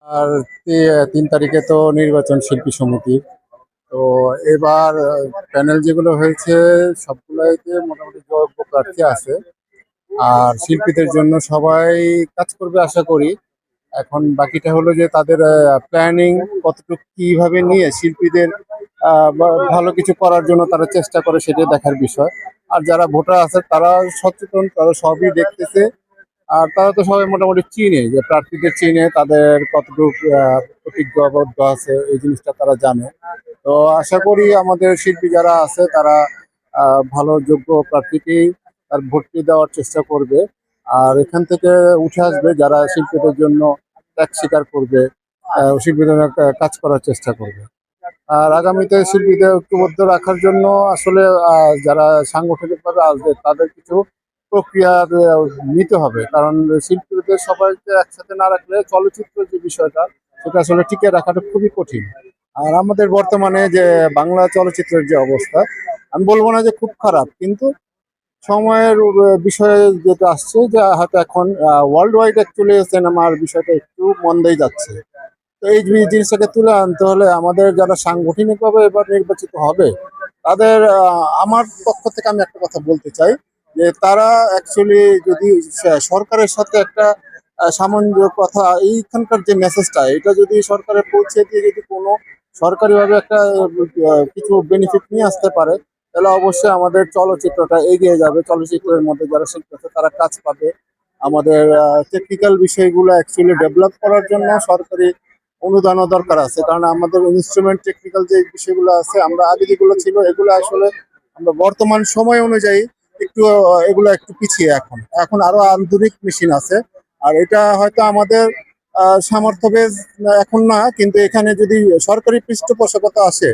আর 3 তারিখে তো নির্বাচন শিল্পী সমিতি। তো এবার প্যানেল যেগুলো হয়েছে সবগুলোতে মোটামুটি যোগ্য প্রার্থী আছে। আর শিল্পীদের জন্য সবাই কাজ করবে আশা করি। এখন বাকিটা হলো যে তাদের প্ল্যানিং কতটুকু কিভাবে নিয়ে শিল্পীদের ভালো কিছু করার জন্য তারা চেষ্টা করে, সেটাই দেখার বিষয়। আর যারা ভোটার আছে তারা সচেতন, তারা সবই দেখতেছে। আর তারা তো সবাই মোটামুটি চিনে, যে প্রার্থীদের চিনে, তাদের কতটুকু প্রতিজ্ঞাবদ্ধ আছে এই জিনিসটা তারা জানে। তো আশা করি আমাদের শিল্পী যারা আছে তারা ভালো যোগ্য প্রার্থীকেই তার ভোটটি দেওয়ার চেষ্টা করবে। আর এখান থেকে উঠে আসবে যারা শিল্পীদের জন্য ত্যাগ স্বীকার করবে, শিল্পীদের জন্য কাজ করার চেষ্টা করবে। আর আগামীতে শিল্পীদের ঐক্যবদ্ধ রাখার জন্য আসলে যারা সাংগঠনিকভাবে আসবে তাদের কিছু প্রক্রিয়া নিতে হবে, কারণ শিল্পীদের সবাইকে একসাথে না রাখলে চলচ্চিত্র যে বিষয়টা সেটা আসলে টিকে রাখাটা খুবই কঠিন। আর আমাদের বর্তমানে যে বাংলা চলচ্চিত্রের যে অবস্থা, আমি বলবো না যে খুব খারাপ, কিন্তু সময়ের বিষয়ে যেটা আসছে যে হয়তো এখন ওয়ার্ল্ড ওয়াইড অ্যাকচুয়ালি সিনেমার বিষয়টা একটু মন্দাই যাচ্ছে। তো এই জিনিসটাকে তুলে আনতে হলে আমাদের যারা সাংগঠনিকভাবে এবার নির্বাচিত হবে তাদের আমার পক্ষ থেকে আমি একটা কথা বলতে চাই, যে তারা অ্যাকচুয়ালি যদি সরকারের সাথে একটা সামঞ্জস্যতা, এইখানকার যে মেসেজটা এটা যদি সরকারে পৌঁছে দিয়ে যদি কোনো সরকারিভাবে একটা কিছু বেনিফিট নিয়ে আসতে পারে, তাহলে অবশ্যই আমাদের চলচ্চিত্রটা এগিয়ে যাবে। চলচ্চিত্রের মধ্যে যারা শিল্পী আছে তারা কাজ পাবে। আমাদের টেকনিক্যাল বিষয়গুলো অ্যাকচুয়ালি ডেভেলপ করার জন্য সরকারি অনুদানও দরকার আছে, কারণ আমাদের ইনস্ট্রুমেন্ট টেকনিক্যাল যে বিষয়গুলো আছে আমরা আগে যেগুলো ছিল এগুলো আসলে আমরা বর্তমান সময় অনুযায়ী একটু এগুলো একটু পিছিয়ে। এখন এখন আরো আধুনিক মেশিন আছে। আর এটা হয়তো আমাদের সামর্থ্য বেশ এখন না, কিন্তু এখানে যদি সরকারি পৃষ্ঠপোষকতা আসে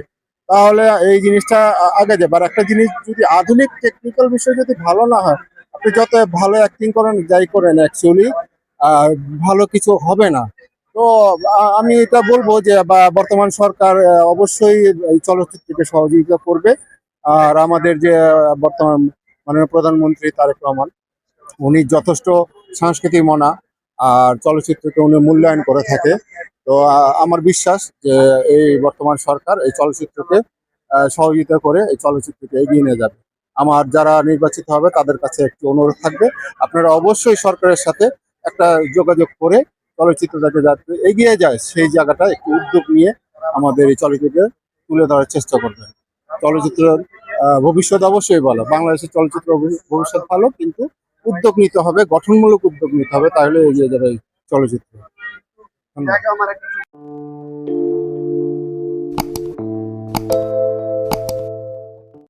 তাহলে এই জিনিসটা আগে যাবে। আর একটা জিনিস, যদি আধুনিক টেকনিক্যাল বিষয় যদি ভালো না হয়, আপনি যত ভালো অ্যাক্টিং করেন যাই করেন অ্যাকচুয়ালি ভালো কিছু হবে না। তো আমি এটা বলবো যে বর্তমান সরকার অবশ্যই এই চলচ্চিত্রকে সহযোগিতা করবে। আর আমাদের যে বর্তমান মাননীয় প্রধানমন্ত্রী তারেক রহমান, উনি যথেষ্ট সাংস্কৃতিক মনা, আর চলচ্চিত্রকে উনি মূল্যায়ন করে থাকে। তো আমার বিশ্বাস যে এই বর্তমান সরকার এই চলচ্চিত্রকে সহযোগিতা করে এই চলচ্চিত্রকে এগিয়ে নিয়ে যাবে। আমার যারা নির্বাচিত হবে তাদের কাছে একটু অনুরোধ থাকবে, আপনারা অবশ্যই সরকারের সাথে একটা যোগাযোগ করে চলচ্চিত্রটাকে যাতে এগিয়ে যায় সেই জায়গাটা একটু উদ্যোগ নিয়ে আমাদের এই চলচ্চিত্রে তুলে ধরার চেষ্টা করবেন। চলচ্চিত্রের ভবিষ্যৎ অবশ্যই ভালো, বাংলাদেশের চলচ্চিত্র ভবিষ্যৎ ভালো, কিন্তু উদ্যোগ নিতে হবে, গঠনমূলক উদ্যোগ নিতে হবে, তাহলে এগিয়ে যাবে এই চলচ্চিত্র। ধন্যবাদ।